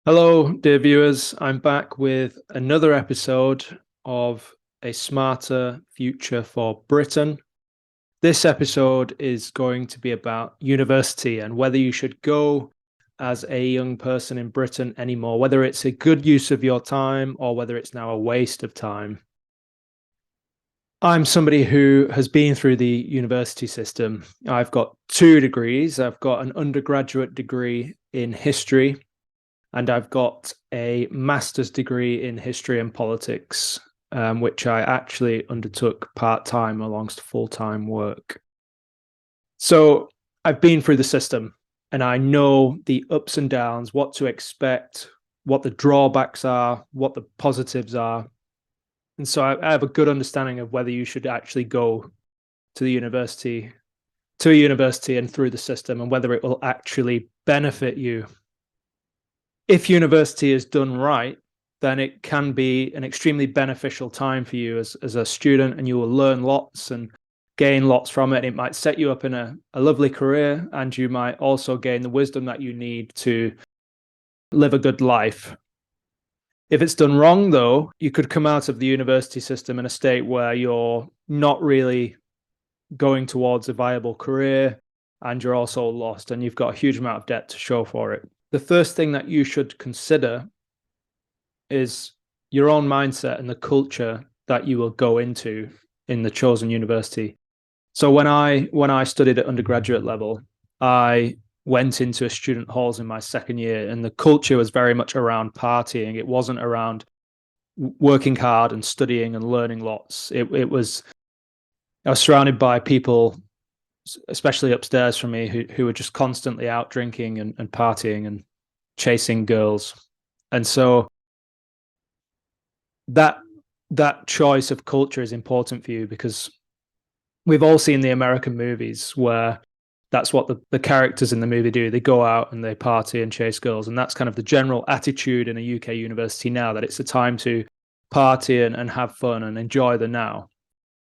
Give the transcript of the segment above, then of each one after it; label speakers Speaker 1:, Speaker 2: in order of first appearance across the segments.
Speaker 1: Hello, dear viewers. I'm back with another episode of A Smarter Future for Britain. This episode is going to be about university and whether you should go as a young person in Britain anymore, whether it's a good use of your time or whether it's now a waste of time. I'm somebody who has been through the university system. I've got two degrees. I've got an undergraduate degree in history and I've got a master's degree in history and politics, which I actually undertook part-time alongside full-time work. So I've been through the system and I know the ups and downs, what to expect, what the drawbacks are, what the positives are. And so I have a good understanding of whether you should actually go to the university, to a university and through the system, and whether it will actually benefit you. If university is done right, then it can be an extremely beneficial time for you as a student, and you will learn lots and gain lots from it. It might set you up in a lovely career, and you might also gain the wisdom that you need to live a good life. If it's done wrong, though, you could come out of the university system in a state where you're not really going towards a viable career and you're also lost and you've got a huge amount of debt to show for it. The first thing that you should consider is your own mindset and the culture that you will go into in the chosen university. So when I studied at undergraduate level, I went into a student halls in my second year, and the culture was very much around partying. It wasn't around working hard and studying and learning lots. I was surrounded by people, especially upstairs from me, who were just constantly out drinking and partying and chasing girls. And so that choice of culture is important for you, because we've all seen the American movies where that's what the characters in the movie do. They go out and they party and chase girls. And that's kind of the general attitude in a UK university now, that it's a time to party and have fun and enjoy the now.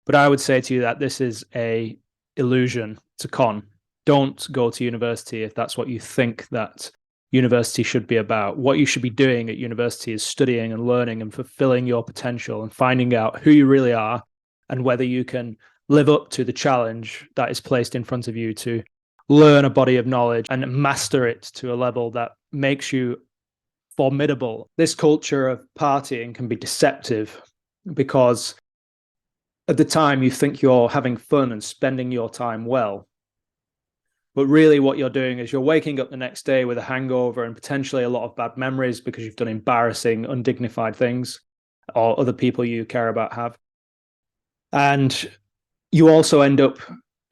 Speaker 1: But I would say to you that this is a illusion. It's a con. Don't go to university if that's what you think that university should be about. What you should be doing at university is studying and learning and fulfilling your potential and finding out who you really are and whether you can live up to the challenge that is placed in front of you to learn a body of knowledge and master it to a level that makes you formidable. This culture of partying can be deceptive, because at the time you think you're having fun and spending your time well. But really what you're doing is you're waking up the next day with a hangover and potentially a lot of bad memories because you've done embarrassing, undignified things, or other people you care about have. And you also end up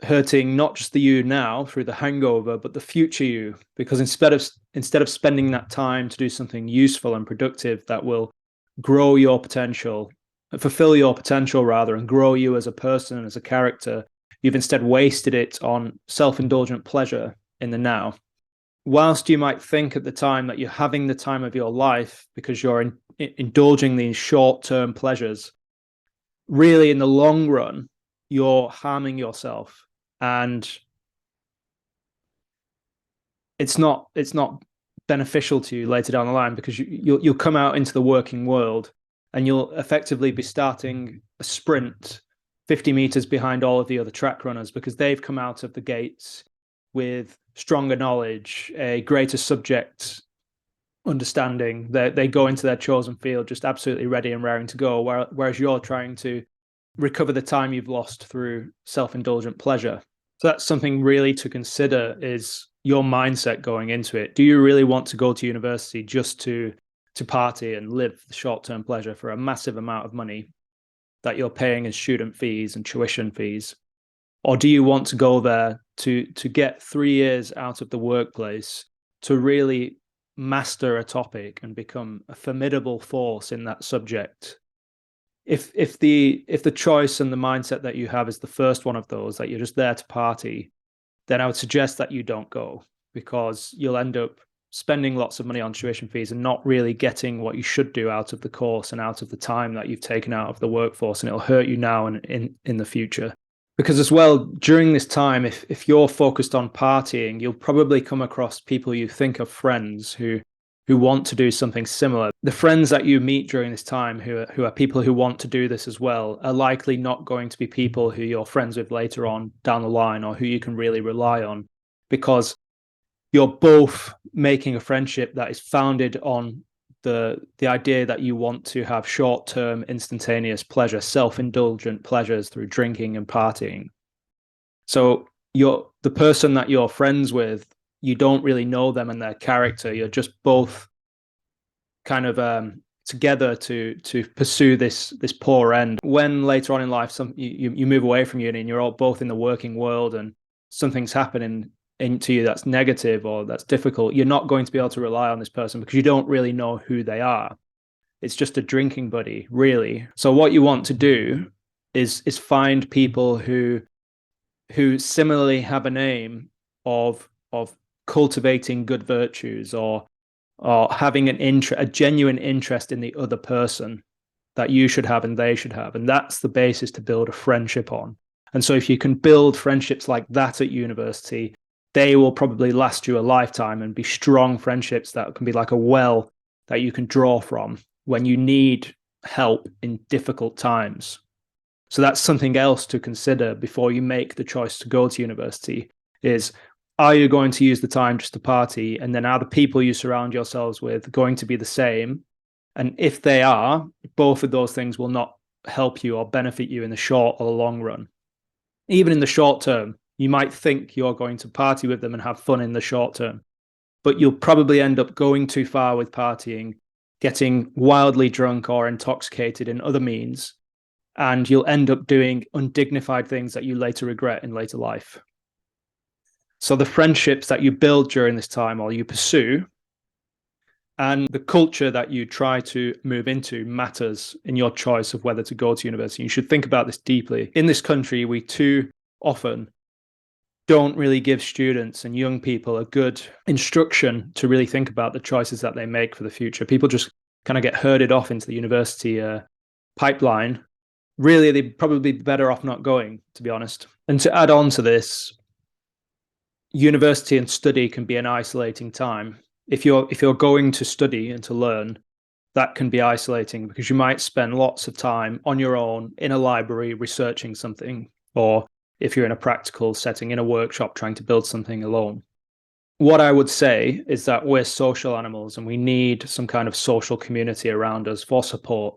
Speaker 1: hurting not just the you now through the hangover, but the future you, because instead of spending that time to do something useful and productive that will grow your potential, fulfill your potential rather, and grow you as a person and as a character, you've instead wasted it on self-indulgent pleasure in the now. Whilst you might think at the time that you're having the time of your life because you're indulging these short-term pleasures, really in the long run, you're harming yourself. And it's not beneficial to you later down the line, because you'll come out into the working world and you'll effectively be starting a sprint 50 meters behind all of the other track runners, because they've come out of the gates with stronger knowledge, a greater subject understanding. They go into their chosen field just absolutely ready and raring to go, whereas you're trying to recover the time you've lost through self-indulgent pleasure. So that's something really to consider, is your mindset going into it. Do you really want to go to university just to party and live the short-term pleasure for a massive amount of money that you're paying as student fees and tuition fees? Or do you want to go there to get 3 years out of the workplace to really master a topic and become a formidable force in that subject? If the choice and the mindset that you have is the first one of those, that you're just there to party, then I would suggest that you don't go, because you'll end up spending lots of money on tuition fees and not really getting what you should do out of the course and out of the time that you've taken out of the workforce, and it'll hurt you now and in the future. Because as well, during this time, if you're focused on partying, you'll probably come across people you think are friends who who want to do something similar. The friends that you meet during this time who are people who want to do this as well are likely not going to be people who you're friends with later on down the line, or who you can really rely on, because you're both making a friendship that is founded on the idea that you want to have short-term instantaneous pleasure, self-indulgent pleasures through drinking and partying. So the person that you're friends with, you don't really know them and their character. You're just both kind of together to pursue this poor end. When later on in life you move away from uni and you're all both in the working world and something's happening into you that's negative or that's difficult, you're not going to be able to rely on this person because you don't really know who they are. It's just a drinking buddy, really. So what you want to do is find people who similarly have an aim of cultivating good virtues, or having a genuine interest in the other person that you should have and they should have. And that's the basis to build a friendship on. And so if you can build friendships like that at university, they will probably last you a lifetime and be strong friendships that can be like a well that you can draw from when you need help in difficult times. So that's something else to consider before you make the choice to go to university is, are you going to use the time just to party? And then are the people you surround yourselves with going to be the same? And if they are, both of those things will not help you or benefit you in the short or the long run. Even in the short term, you might think you're going to party with them and have fun in the short term, but you'll probably end up going too far with partying, getting wildly drunk or intoxicated in other means, and you'll end up doing undignified things that you later regret in later life. So the friendships that you build during this time or you pursue, and the culture that you try to move into matters in your choice of whether to go to university. You should think about this deeply. In this country, we too often don't really give students and young people a good instruction to really think about the choices that they make for the future. People just kind of get herded off into the university pipeline. Really, they'd probably be better off not going, to be honest. And to add on to this, university and study can be an isolating time. If you're going to study and to learn, that can be isolating because you might spend lots of time on your own in a library researching something, or if you're in a practical setting in a workshop trying to build something alone. What I would say is that we're social animals and we need some kind of social community around us for support.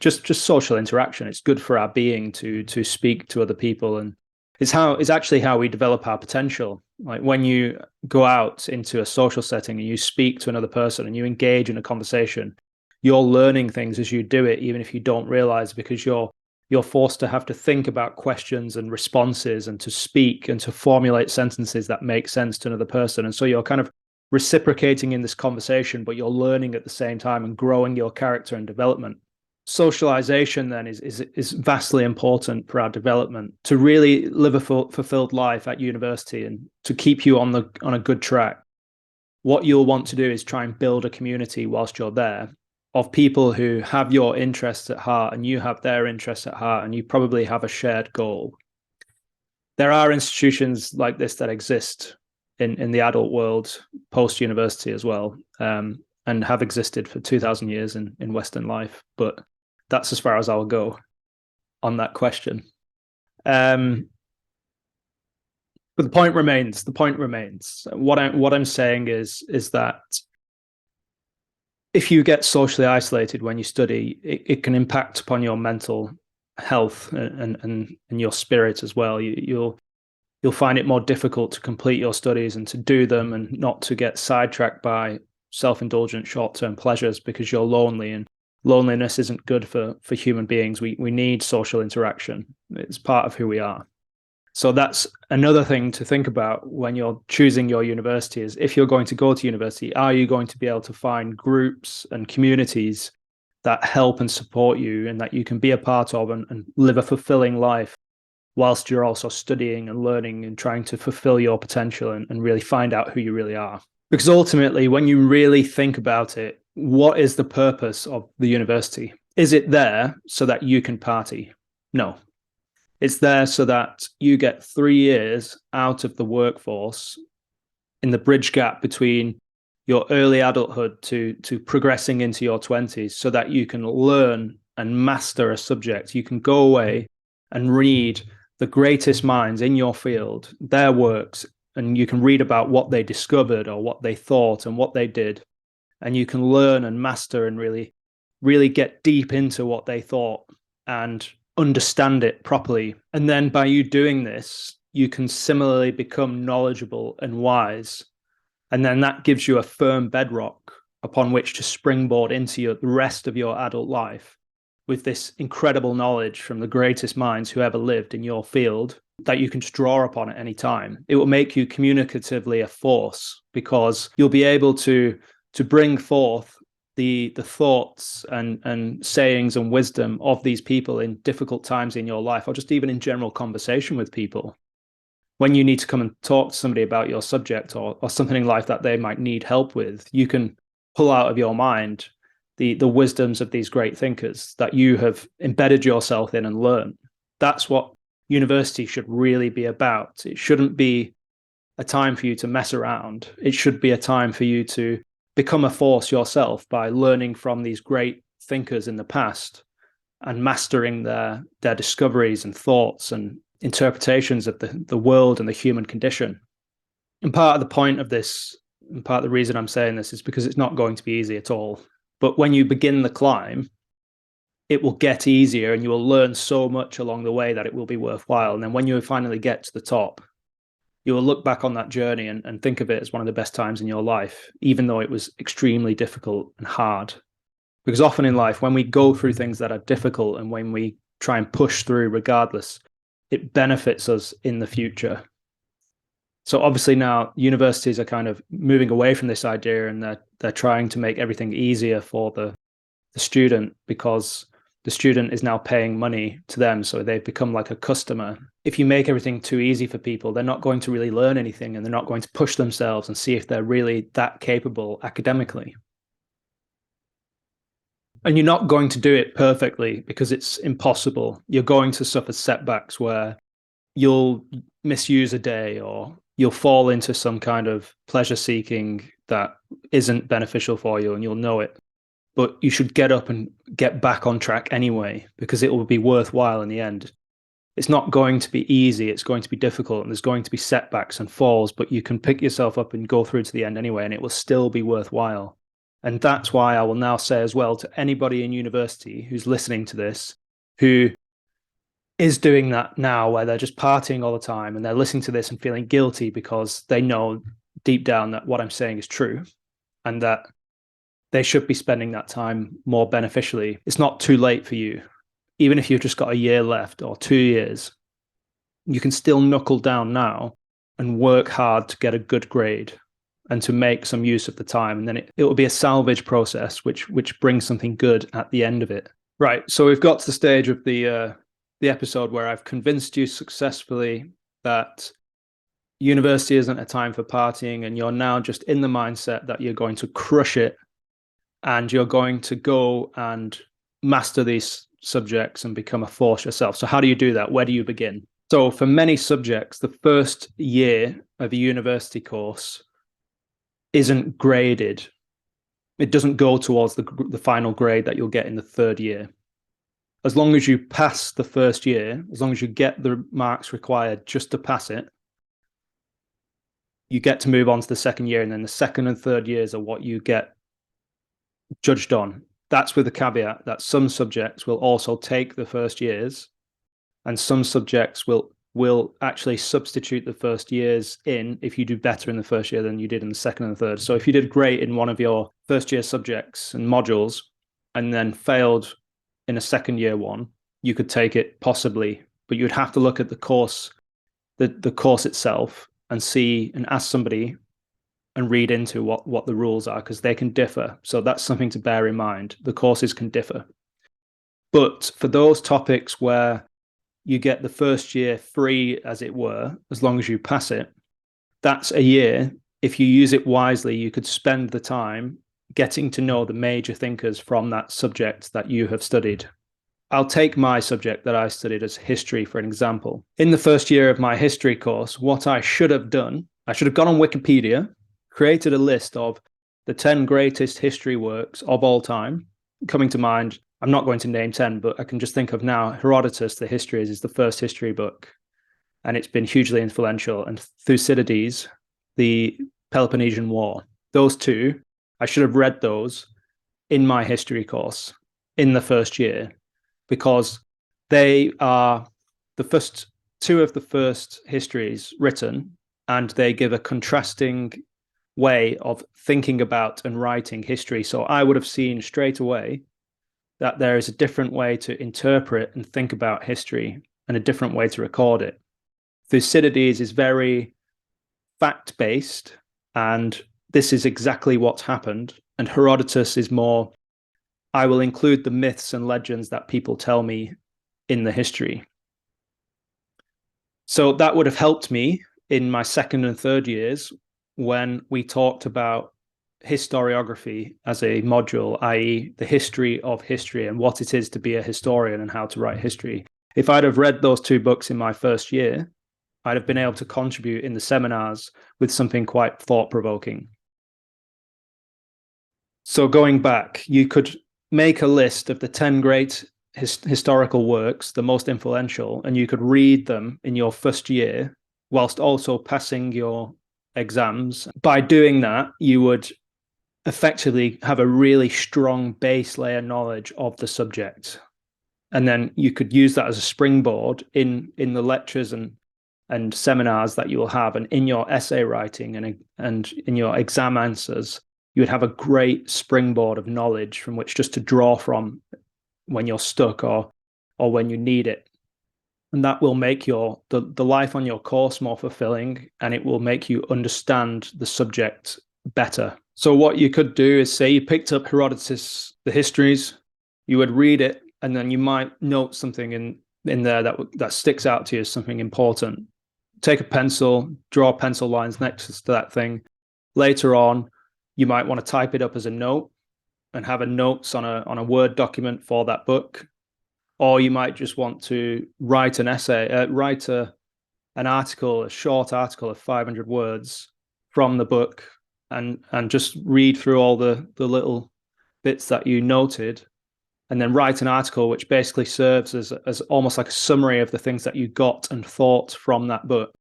Speaker 1: Just social interaction. It's good for our being to speak to other people, and it's actually how we develop our potential. Like when you go out into a social setting and you speak to another person and you engage in a conversation, you're learning things as you do it, even if you don't realize, because you're forced to have to think about questions and responses and to speak and to formulate sentences that make sense to another person. And so you're kind of reciprocating in this conversation, but you're learning at the same time and growing your character and development. Socialization then is vastly important for our development to really live a fulfilled life at university and to keep you on a good track. What you'll want to do is try and build a community whilst you're there of people who have your interests at heart and you have their interests at heart, and you probably have a shared goal. There are institutions like this that exist in the adult world post-university as well, and have existed for 2,000 years in Western life, but that's as far as I'll go on that question. But the point remains. What I'm saying is that if you get socially isolated when you study, it can impact upon your mental health and your spirit as well. You'll find it more difficult to complete your studies and to do them, and not to get sidetracked by self-indulgent short-term pleasures because you're lonely, and loneliness isn't good for human beings. We need social interaction. It's part of who we are. So that's another thing to think about when you're choosing your university, is if you're going to go to university, are you going to be able to find groups and communities that help and support you and that you can be a part of and live a fulfilling life whilst you're also studying and learning and trying to fulfill your potential and really find out who you really are. Because ultimately, when you really think about it, what is the purpose of the university? Is it there so that you can party? No. It's there so that you get 3 years out of the workforce in the bridge gap between your early adulthood to progressing into your 20s so that you can learn and master a subject. You can go away and read the greatest minds in your field, their works, and you can read about what they discovered or what they thought and what they did. And you can learn and master and really get deep into what they thought and understand it properly. And then by you doing this, you can similarly become knowledgeable and wise. And then that gives you a firm bedrock upon which to springboard into the rest of your adult life with this incredible knowledge from the greatest minds who ever lived in your field that you can just draw upon at any time. It will make you communicatively a force because you'll be able to bring forth the thoughts and sayings and wisdom of these people in difficult times in your life, or just even in general conversation with people. When you need to come and talk to somebody about your subject or something in life that they might need help with, you can pull out of your mind the wisdoms of these great thinkers that you have embedded yourself in and learned. That's what university should really be about. It shouldn't be a time for you to mess around. It should be a time for you to become a force yourself by learning from these great thinkers in the past and mastering their discoveries and thoughts and interpretations of the world and the human condition. And part of the point of this, and part of the reason I'm saying this, is because it's not going to be easy at all. But when you begin the climb, it will get easier and you will learn so much along the way that it will be worthwhile. And then when you finally get to the top, you will look back on that journey and think of it as one of the best times in your life, even though it was extremely difficult and hard. Because often in life, when we go through things that are difficult and when we try and push through regardless, it benefits us in the future. So obviously now universities are kind of moving away from this idea, and they're trying to make everything easier for the student, because the student is now paying money to them, so they've become like a customer. If you make everything too easy for people, they're not going to really learn anything, and they're not going to push themselves and see if they're really that capable academically. And you're not going to do it perfectly because it's impossible. You're going to suffer setbacks where you'll misuse a day, or you'll fall into some kind of pleasure seeking that isn't beneficial for you, and you'll know it. But you should get up and get back on track anyway, because it will be worthwhile in the end. It's not going to be easy. It's going to be difficult, and there's going to be setbacks and falls, but you can pick yourself up and go through to the end anyway, and it will still be worthwhile. And that's why I will now say as well to anybody in university who's listening to this, who is doing that now, where they're just partying all the time and they're listening to this and feeling guilty because they know deep down that what I'm saying is true and that they should be spending that time more beneficially. It's not too late for you. Even if you've just got a year left or 2 years, you can still knuckle down now and work hard to get a good grade and to make some use of the time. And then it will be a salvage process, which brings something good at the end of it. Right. So we've got to the stage of the episode where I've convinced you successfully that university isn't a time for partying, and you're now just in the mindset that you're going to crush it and you're going to go and master these subjects and become a force yourself. So how do you do that? Where do you begin? So for many subjects, the first year of a university course isn't graded. It doesn't go towards the final grade that you'll get in the third year. As long as you pass the first year, as long as you get the marks required just to pass it, you get to move on to the second year, and then the second and third years are what you get judged on. That's with the caveat that some subjects will also take the first years, and some subjects will actually substitute the first years in if you do better in the first year than you did in the second and the third. So if you did great in one of your first year subjects and modules and then failed in a second year one, you could take it possibly, but you'd have to look at the course, the course itself, and see and ask somebody and read into what the rules are, because they can differ. So that's something to bear in mind. The courses can differ. But for those topics where you get the first year free, as it were, as long as you pass it, that's a year. If you use it wisely, you could spend the time getting to know the major thinkers from that subject that you have studied. I'll take my subject that I studied as history for an example. In the first year of my history course, what I should have done, I should have gone on Wikipedia, created a list of the 10 greatest history works of all time. Coming to mind, I'm not going to name 10, but I can just think of now Herodotus, the Histories, is the first history book, and it's been hugely influential. And Thucydides, the Peloponnesian War. Those two, I should have read those in my history course in the first year, because they are the first two of the first histories written, and they give a contrasting way of thinking about and writing history. So I would have seen straight away that there is a different way to interpret and think about history and a different way to record it. Thucydides is very fact-based, and this is exactly what's happened. And Herodotus is more, I will include the myths and legends that people tell me in the history. So that would have helped me in my second and third years when we talked about historiography as a module, i.e. the history of history and what it is to be a historian and how to write history. If I'd have read those two books in my first year, I'd have been able to contribute in the seminars with something quite thought-provoking. So going back, you could make a list of the 10 great historical works, the most influential, and you could read them in your first year whilst also passing your exams. By doing that, you would effectively have a really strong base layer knowledge of the subject. And then you could use that as a springboard in the lectures and seminars that you will have, and in your essay writing and in your exam answers, you would have a great springboard of knowledge from which just to draw from when you're stuck or when you need it. And that will make the life on your course more fulfilling, and it will make you understand the subject better. So what you could do is, say you picked up Herodotus, the Histories, you would read it, and then you might note something in there that sticks out to you as something important. Take a pencil, draw pencil lines next to that thing. Later on, you might want to type it up as a note and have a notes on a Word document for that book. Or you might just want to write an essay, write an article, a short article of 500 words from the book, and just read through all the little bits that you noted, and then write an article which basically serves as almost like a summary of the things that you got and thought from that book,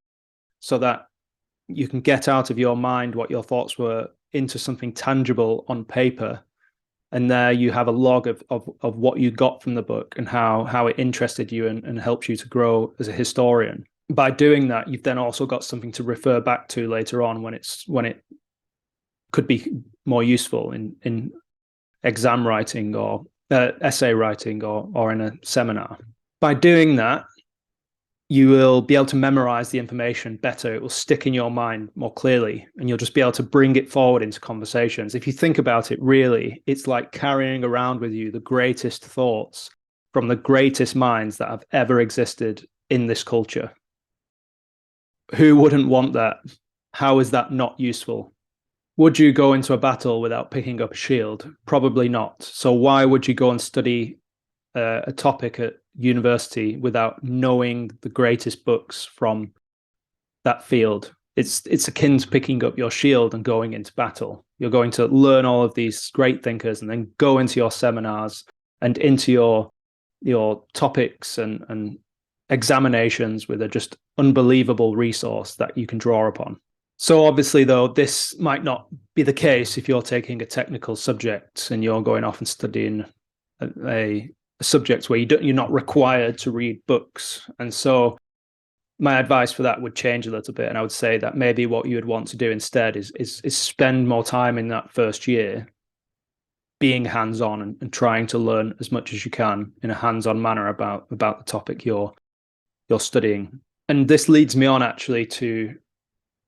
Speaker 1: so that you can get out of your mind what your thoughts were into something tangible on paper. And there you have a log of what you got from the book and how it interested you and helps you to grow as a historian. By doing that, you've then also got something to refer back to later on when it could be more useful in exam writing or essay writing or in a seminar. By doing that, you will be able to memorize the information better. It will stick in your mind more clearly, and you'll just be able to bring it forward into conversations. If you think about it, really, it's like carrying around with you the greatest thoughts from the greatest minds that have ever existed in this culture. Who wouldn't want that? How is that not useful? Would you go into a battle without picking up a shield? Probably not. So why would you go and study a topic at university without knowing the greatest books from that field? It's akin to picking up your shield and going into battle. You're going to learn all of these great thinkers and then go into your seminars and into your topics and examinations with a just unbelievable resource that you can draw upon. So obviously, though, this might not be the case if you're taking a technical subject and you're going off and studying a subject where you're not required to read books. And so my advice for that would change a little bit. And I would say that maybe what you would want to do instead is spend more time in that first year being hands-on and trying to learn as much as you can in a hands-on manner about the topic you're studying. And this leads me on actually to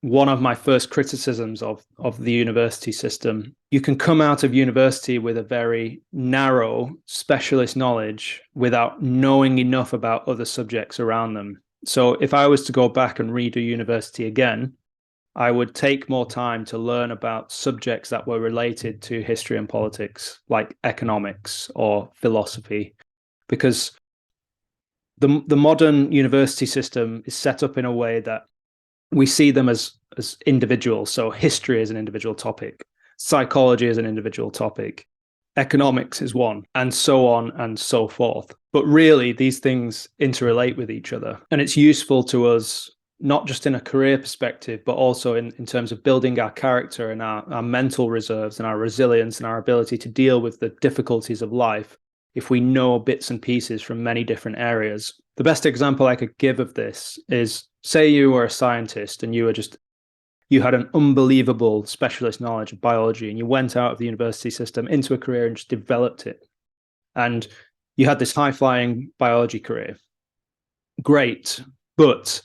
Speaker 1: one of my first criticisms of the university system. You can come out of university with a very narrow specialist knowledge without knowing enough about other subjects around them. So if I was to go back and redo university again, I would take more time to learn about subjects that were related to history and politics, like economics or philosophy, because the modern university system is set up in a way that we see them as individuals. So history is an individual topic. Psychology is an individual topic. Economics is one, and so on and so forth. But really, these things interrelate with each other. And it's useful to us, not just in a career perspective, but also in terms of building our character and our mental reserves and our resilience and our ability to deal with the difficulties of life if we know bits and pieces from many different areas. The best example I could give of this is, say you were a scientist and you had an unbelievable specialist knowledge of biology and you went out of the university system into a career and just developed it. And you had this high-flying biology career. Great. But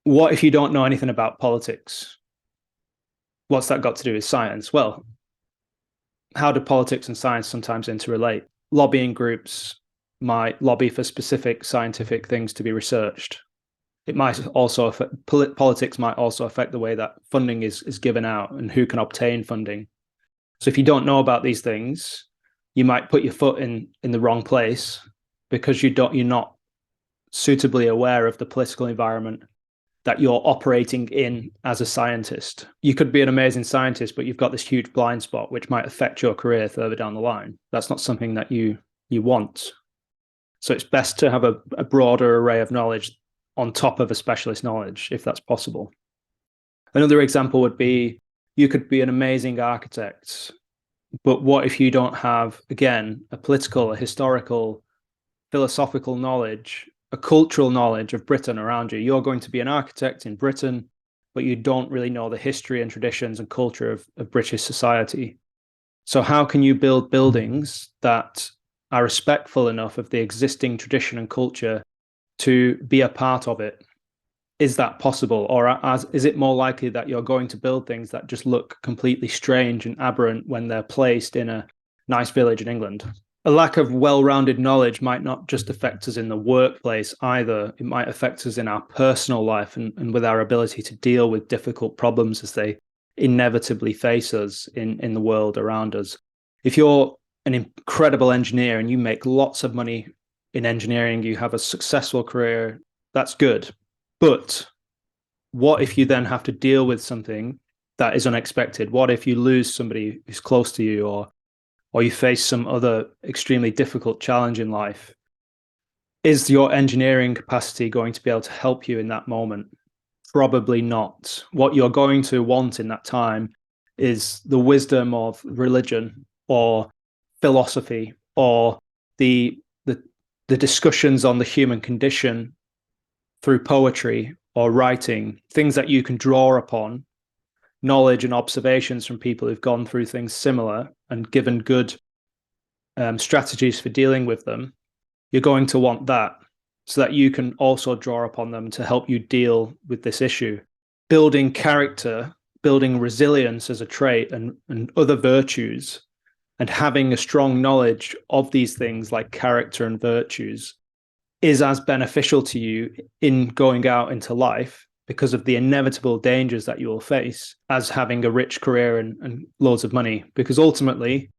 Speaker 1: what if you don't know anything about politics? What's that got to do with science? Well, how do politics and science sometimes interrelate? Lobbying groups might lobby for specific scientific things to be researched. It might also affect, politics might also affect the way that funding is given out and who can obtain funding. So if you don't know about these things, you might put your foot in the wrong place because you're not suitably aware of the political environment that you're operating in as a scientist. You could be an amazing scientist, but you've got this huge blind spot which might affect your career further down the line. That's not something that you want. So it's best to have a broader array of knowledge on top of a specialist knowledge, if that's possible. Another example would be, you could be an amazing architect, but what if you don't have, again, a political, a historical, philosophical knowledge, a cultural knowledge of Britain around you? You're going to be an architect in Britain, but you don't really know the history and traditions and culture of British society. So how can you build buildings that are respectful enough of the existing tradition and culture to be a part of it? Is that possible? Or is it more likely that you're going to build things that just look completely strange and aberrant when they're placed in a nice village in England? A lack of well-rounded knowledge might not just affect us in the workplace either. It might affect us in our personal life and with our ability to deal with difficult problems as they inevitably face us in the world around us. If you're an incredible engineer and you make lots of money in engineering, you have a successful career, that's good. But what if you then have to deal with something that is unexpected? What if you lose somebody who's close to you, or you face some other extremely difficult challenge in life? Is your engineering capacity going to be able to help you in that moment? Probably not. What you're going to want in that time is the wisdom of religion or philosophy or the discussions on the human condition through poetry or writing, things that you can draw upon, knowledge and observations from people who've gone through things similar and given good strategies for dealing with them. You're going to want that so that you can also draw upon them to help you deal with this issue. Building character, building resilience as a trait and other virtues, and having a strong knowledge of these things like character and virtues is as beneficial to you in going out into life because of the inevitable dangers that you will face as having a rich career and loads of money. Because ultimately,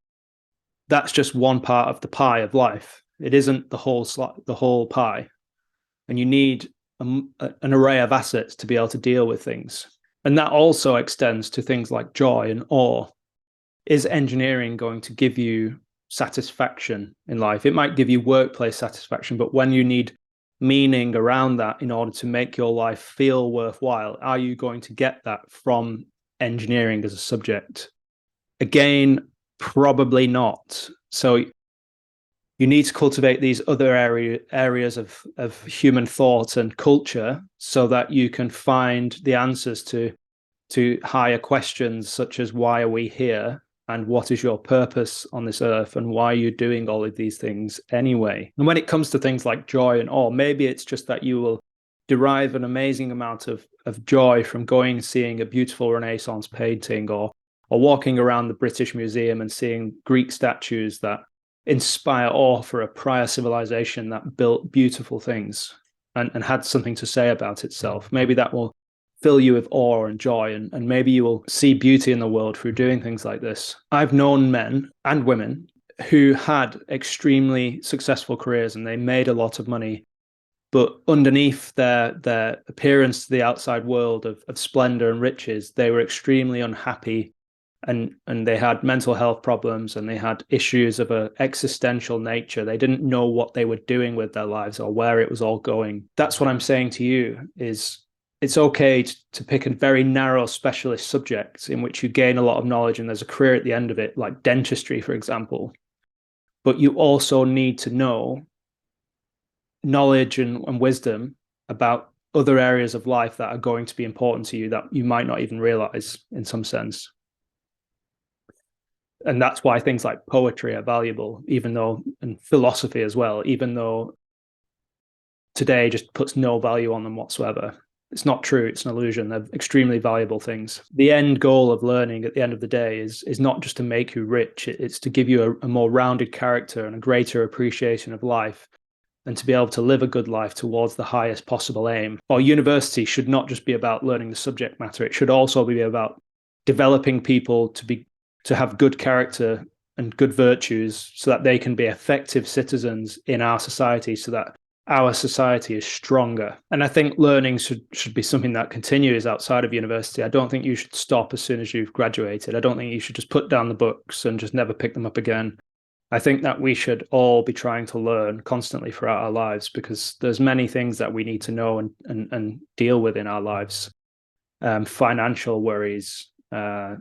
Speaker 1: that's just one part of the pie of life. It isn't the whole pie. And you need an array of assets to be able to deal with things. And that also extends to things like joy and awe. Is engineering going to give you satisfaction in life? It might give you workplace satisfaction, but when you need meaning around that in order to make your life feel worthwhile, are you going to get that from engineering as a subject? Again, probably not. So you need to cultivate these other areas of human thought and culture so that you can find the answers to higher questions such as, why are we here? And what is your purpose on this earth? And why are you doing all of these things anyway? And when it comes to things like joy and awe, maybe it's just that you will derive an amazing amount of joy from going and seeing a beautiful Renaissance painting, or walking around the British Museum and seeing Greek statues that inspire awe for a prior civilization that built beautiful things and had something to say about itself. Maybe that will fill you with awe and joy, and maybe you will see beauty in the world through doing things like this. I've known men and women who had extremely successful careers and they made a lot of money, but underneath their appearance to the outside world of splendor and riches, they were extremely unhappy and they had mental health problems and they had issues of an existential nature. They didn't know what they were doing with their lives or where it was all going. That's what I'm saying to you, is it's okay to pick a very narrow specialist subject in which you gain a lot of knowledge and there's a career at the end of it, like dentistry, for example. But you also need to know knowledge and wisdom about other areas of life that are going to be important to you that you might not even realize in some sense. And that's why things like poetry are valuable, even though, and philosophy as well, even though today just puts no value on them whatsoever. It's not true. It's an illusion. They're extremely valuable things. The end goal of learning at the end of the day is not just to make you rich. It's to give you a more rounded character and a greater appreciation of life, and to be able to live a good life towards the highest possible aim. Our university should not just be about learning the subject matter. It should also be about developing people to have good character and good virtues so that they can be effective citizens in our society, so that our society is stronger. And I think learning should be something that continues outside of university. I don't think you should stop as soon as you've graduated. I don't think you should just put down the books and just never pick them up again. I think that we should all be trying to learn constantly throughout our lives, because there's many things that we need to know and deal with in our lives. Financial worries,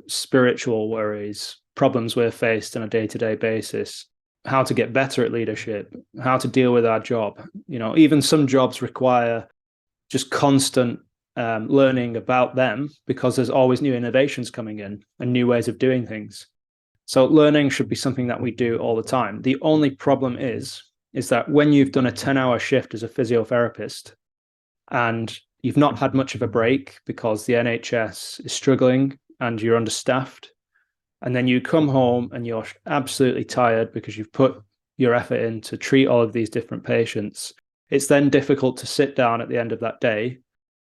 Speaker 1: spiritual worries, problems we're faced on a day-to-day basis, how to get better at leadership, how to deal with our job. Even some jobs require just constant learning about them, because there's always new innovations coming in and new ways of doing things. So learning should be something that we do all the time. The only problem is that when you've done a 10-hour shift as a physiotherapist and you've not had much of a break because the NHS is struggling and you're understaffed, and then you come home and you're absolutely tired because you've put your effort in to treat all of these different patients, it's then difficult to sit down at the end of that day,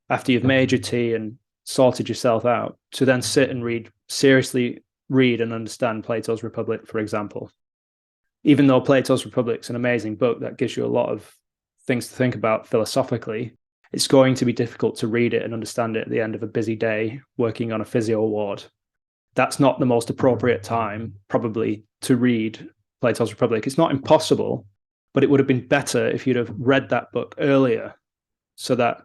Speaker 1: after you've made your tea and sorted yourself out, to then sit and seriously read and understand Plato's Republic, for example. Even though Plato's Republic is an amazing book that gives you a lot of things to think about philosophically, it's going to be difficult to read it and understand it at the end of a busy day working on a physio ward. That's not the most appropriate time, probably, to read Plato's Republic. It's not impossible, but it would have been better if you'd have read that book earlier, so that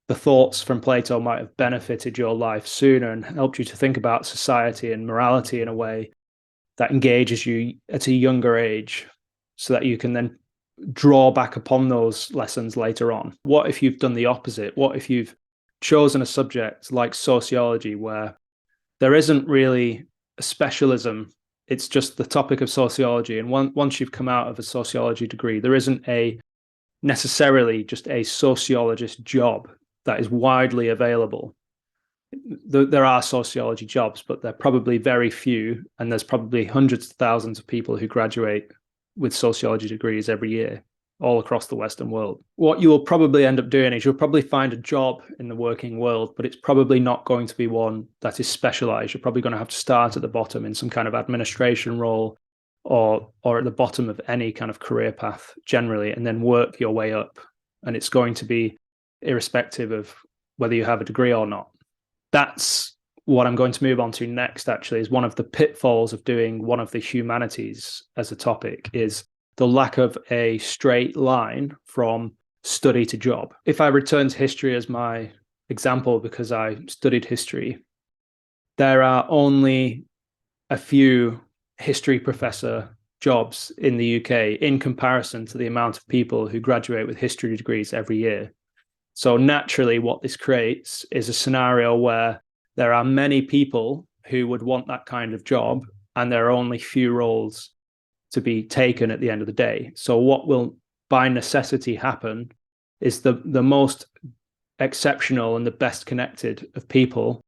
Speaker 1: the thoughts from Plato might have benefited your life sooner and helped you to think about society and morality in a way that engages you at a younger age, so that you can then draw back upon those lessons later on. What if you've done the opposite? What if you've chosen a subject like sociology, where there isn't really a specialism, it's just the topic of sociology, and once you've come out of a sociology degree, there isn't necessarily just a sociologist job that is widely available. There are sociology jobs, but they're probably very few, and there's probably hundreds of thousands of people who graduate with sociology degrees every year, all across the Western world. What you will probably end up doing is you'll probably find a job in the working world, but it's probably not going to be one that is specialized. You're probably going to have to start at the bottom in some kind of administration role, or at the bottom of any kind of career path generally, and then work your way up. And it's going to be irrespective of whether you have a degree or not. That's what I'm going to move on to next, actually, is one of the pitfalls of doing one of the humanities as a topic is the lack of a straight line from study to job. If I return to history as my example, because I studied history, there are only a few history professor jobs in the UK in comparison to the amount of people who graduate with history degrees every year. So naturally, what this creates is a scenario where there are many people who would want that kind of job, and there are only few roles to be taken at the end of the day. So what will by necessity happen is the most exceptional and the best connected of people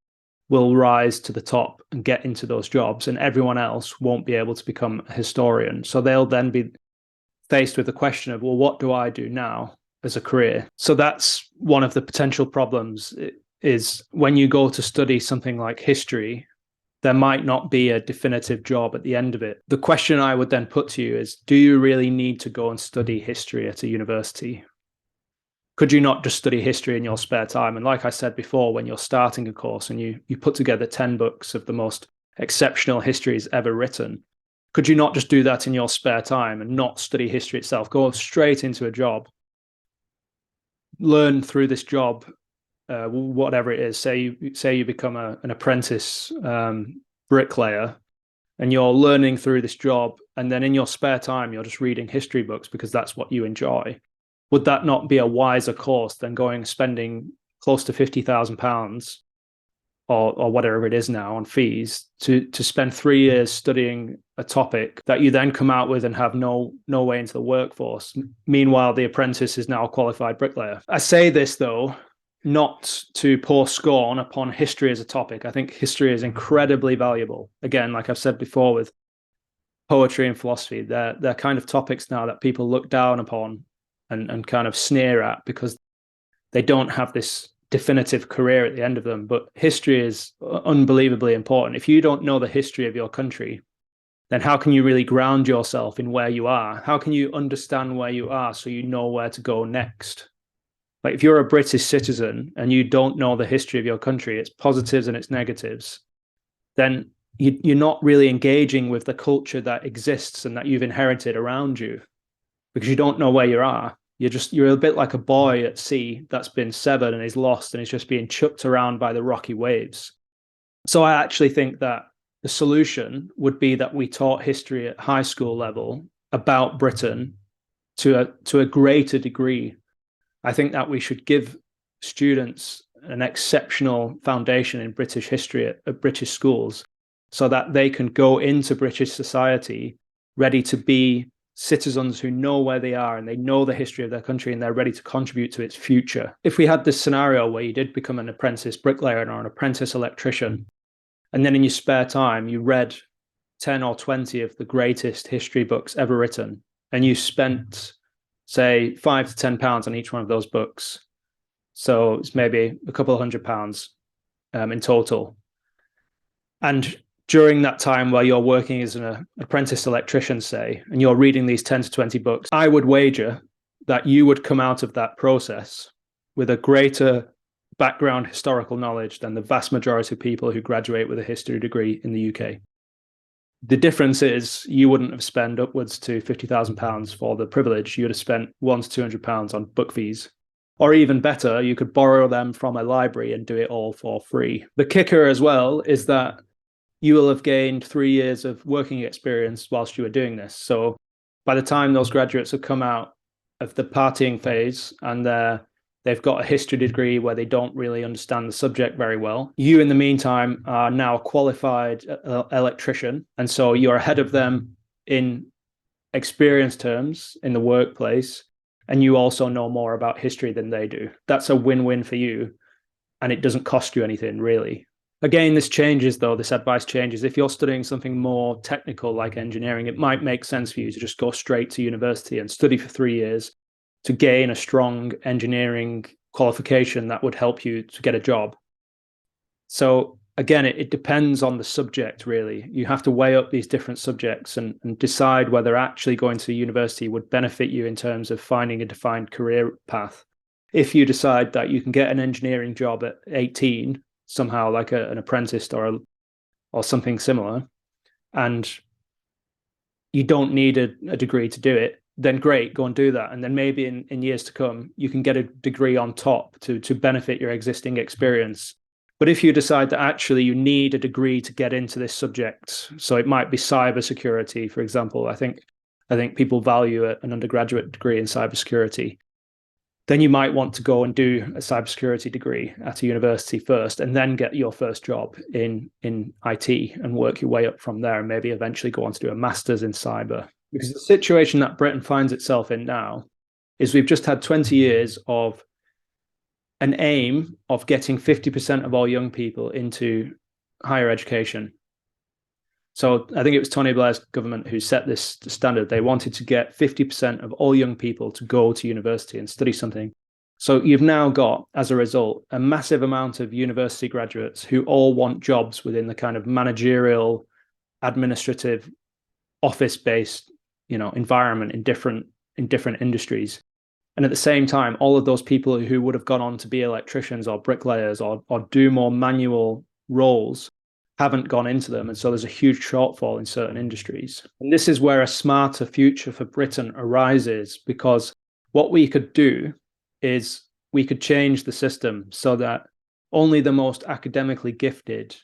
Speaker 1: will rise to the top and get into those jobs, and everyone else won't be able to become a historian. So they'll then be faced with the question of, well, what do I do now as a career? So that's one of the potential problems, is when you go to study something like history, there might not be a definitive job at the end of it. The question I would then put to you is, do you really need to go and study history at a university? Could you not just study history in your spare time? And like I said before, when you're starting a course and you put together 10 books of the most exceptional histories ever written. Could you not just do that in your spare time and not study history itself? Go straight into a job, learn through this job, whatever it is. Say you become an apprentice bricklayer, and you're learning through this job, and then in your spare time you're just reading history books because that's what you enjoy. Would that not be a wiser course than spending close to £50,000 or whatever it is now on fees to spend 3 years studying a topic that you then come out with and have no way into the workforce? Meanwhile, the apprentice is now a qualified bricklayer. I say this, though, not to pour scorn upon history as a topic. I think history is incredibly valuable. Again, like I've said before, with poetry and philosophy, they're kind of topics now that people look down upon and kind of sneer at because they don't have this definitive career at the end of them. But history is unbelievably important. If you don't know the history of your country, then how can you really ground yourself in where you are? How can you understand where you are so you know where to go next? Like, if you're a British citizen and you don't know the history of your country, its positives and its negatives, then you're not really engaging with the culture that exists and that you've inherited around you, because you don't know where you are. You're a bit like a boy at sea that's been severed and is lost and is just being chucked around by the rocky waves. So I actually think that the solution would be that we taught history at high school level about Britain to a greater degree. I think that we should give students an exceptional foundation in British history at British schools so that they can go into British society ready to be citizens who know where they are and they know the history of their country and they're ready to contribute to its future. If we had this scenario where you did become an apprentice bricklayer or an apprentice electrician, and then in your spare time you read 10 or 20 of the greatest history books ever written, and you spent, say, £5 to £10 on each one of those books, so it's maybe a couple of £100 in total. And during that time while you're working as an apprentice electrician, say, and you're reading these 10 to 20 books, I would wager that you would come out of that process with a greater background historical knowledge than the vast majority of people who graduate with a history degree in the UK. The difference is you wouldn't have spent upwards to £50,000 for the privilege. You would have spent £100 to £200 on book fees. Or even better, you could borrow them from a library and do it all for free. The kicker as well is that you will have gained 3 years of working experience whilst you were doing this. So by the time those graduates have come out of the partying phase and they've got a history degree where they don't really understand the subject very well, you in the meantime are now a qualified electrician. And so you're ahead of them in experience terms in the workplace. And you also know more about history than they do. That's a win-win for you. And it doesn't cost you anything, really. Again, this advice changes. If you're studying something more technical like engineering, it might make sense for you to just go straight to university and study for 3 years to gain a strong engineering qualification that would help you to get a job. So again, it depends on the subject, really. You have to weigh up these different subjects and decide whether actually going to university would benefit you in terms of finding a defined career path. If you decide that you can get an engineering job at 18, somehow like an apprentice or something similar, and you don't need a degree to do it, then great, go and do that. And then maybe in years to come, you can get a degree on top to benefit your existing experience. But if you decide that actually you need a degree to get into this subject, so it might be cybersecurity, for example, I think people value an undergraduate degree in cybersecurity, then you might want to go and do a cybersecurity degree at a university first and then get your first job in IT and work your way up from there and maybe eventually go on to do a master's in cyber. Because the situation that Britain finds itself in now is we've just had 20 years of an aim of getting 50% of all young people into higher education. So I think it was Tony Blair's government who set this standard. They wanted to get 50% of all young people to go to university and study something. So you've now got, as a result, a massive amount of university graduates who all want jobs within the kind of managerial, administrative, office-based, environment in different industries. And at the same time, all of those people who would have gone on to be electricians or bricklayers or do more manual roles haven't gone into them. And so there's a huge shortfall in certain industries. And this is where a smarter future for Britain arises, because what we could do is we could change the system so that only the most academically gifted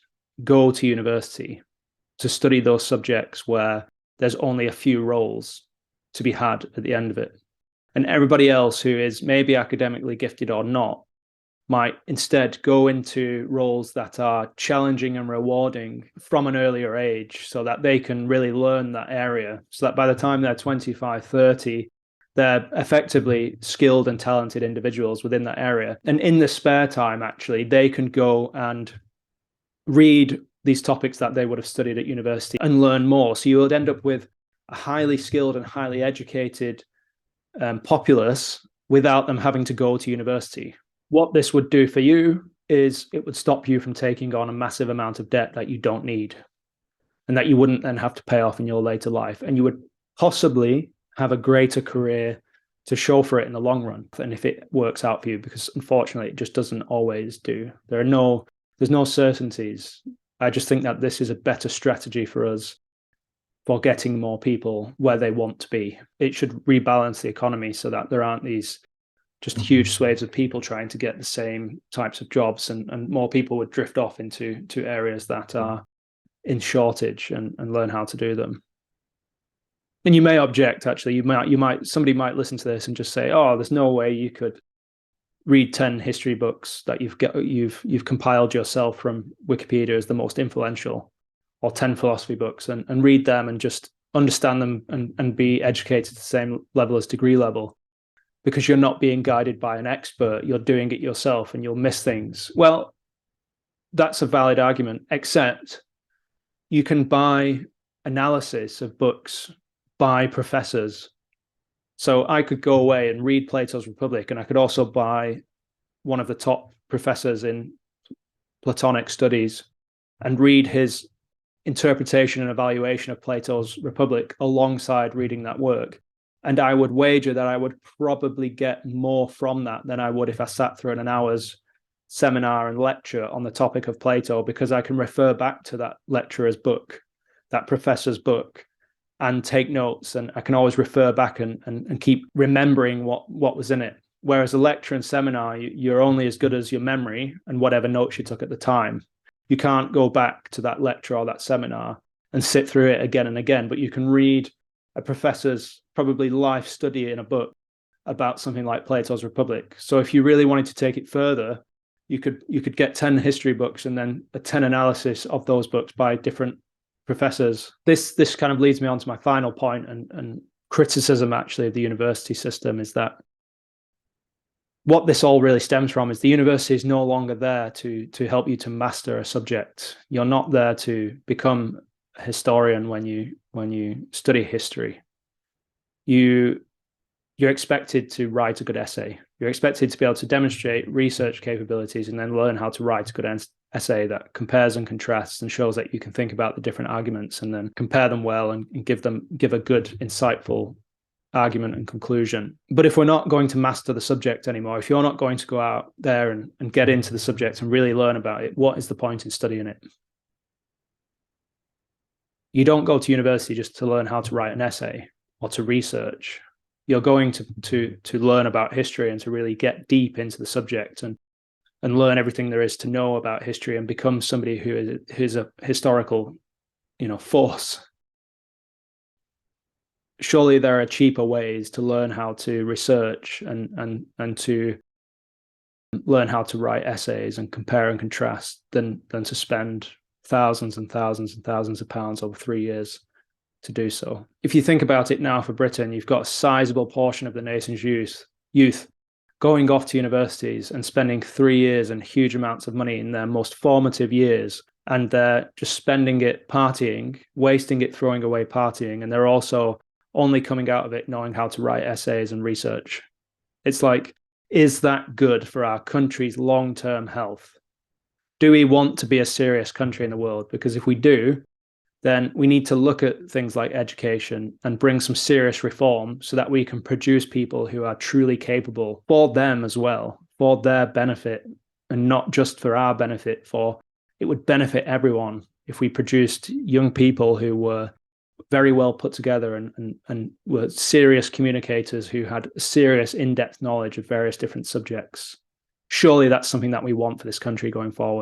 Speaker 1: go to university to study those subjects where there's only a few roles to be had at the end of it. And everybody else who is maybe academically gifted or not might instead go into roles that are challenging and rewarding from an earlier age, so that they can really learn that area, so that by the time they're 25, 30, they're effectively skilled and talented individuals within that area. And in the spare time, actually, they can go and read these topics that they would have studied at university and learn more. So you would end up with a highly skilled and highly educated populace without them having to go to university. What this would do for you is it would stop you from taking on a massive amount of debt that you don't need and that you wouldn't then have to pay off in your later life. And you would possibly have a greater career to show for it in the long run. And if it works out for you, because unfortunately it just doesn't always do. There's no certainties. I just think that this is a better strategy for us for getting more people where they want to be. It should rebalance the economy so that there aren't these just huge swathes of people trying to get the same types of jobs, and more people would drift off into areas that are in shortage and learn how to do them. And you may object, actually, somebody might listen to this and just say, oh, there's no way you could read 10 history books that you've compiled yourself from Wikipedia as the most influential, or 10 philosophy books and read them and just understand them and be educated at the same level as degree level, because you're not being guided by an expert, you're doing it yourself and you'll miss things. Well, that's a valid argument, except you can buy analysis of books by professors. So I could go away and read Plato's Republic, and I could also buy one of the top professors in Platonic studies and read his interpretation and evaluation of Plato's Republic alongside reading that work. And I would wager that I would probably get more from that than I would if I sat through an hour's seminar and lecture on the topic of Plato, because I can refer back to that lecturer's book, that professor's book, and take notes. And I can always refer back and keep remembering what was in it. Whereas a lecture and seminar, you're only as good as your memory and whatever notes you took at the time. You can't go back to that lecture or that seminar and sit through it again and again, but you can read a professor's probably life study in a book about something like Plato's Republic. So if you really wanted to take it further, you could get 10 history books and then a 10 analysis of those books by different professors. This kind of leads me on to my final point and criticism, actually, of the university system, is that what this all really stems from is the university is no longer there to help you to master a subject. You're not there to become a historian when you study history. You're expected to write a good essay. You're expected to be able to demonstrate research capabilities and then learn how to write a good essay that compares and contrasts and shows that you can think about the different arguments and then compare them well and give a good, insightful argument and conclusion. But if we're not going to master the subject anymore, if you're not going to go out there and get into the subject and really learn about it, what is the point in studying it? You don't go to university just to learn how to write an essay or to research. You're going to learn about history and to really get deep into the subject and learn everything there is to know about history and become somebody who is a historical, force. Surely there are cheaper ways to learn how to research and to learn how to write essays and compare and contrast than to spend thousands and thousands and thousands of pounds over 3 years to do so. If you think about it now for Britain, you've got a sizable portion of the nation's youth going off to universities and spending 3 years and huge amounts of money in their most formative years, and they're just spending it partying, wasting it, throwing away partying, and they're also only coming out of it knowing how to write essays and research. It's like, is that good for our country's long-term health? Do we want to be a serious country in the world? Because if we do, then we need to look at things like education and bring some serious reform so that we can produce people who are truly capable for them as well, for their benefit, and not just for our benefit, for it would benefit everyone if we produced young people who were very well put together and were serious communicators who had serious in-depth knowledge of various different subjects, surely that's something that we want for this country going forward.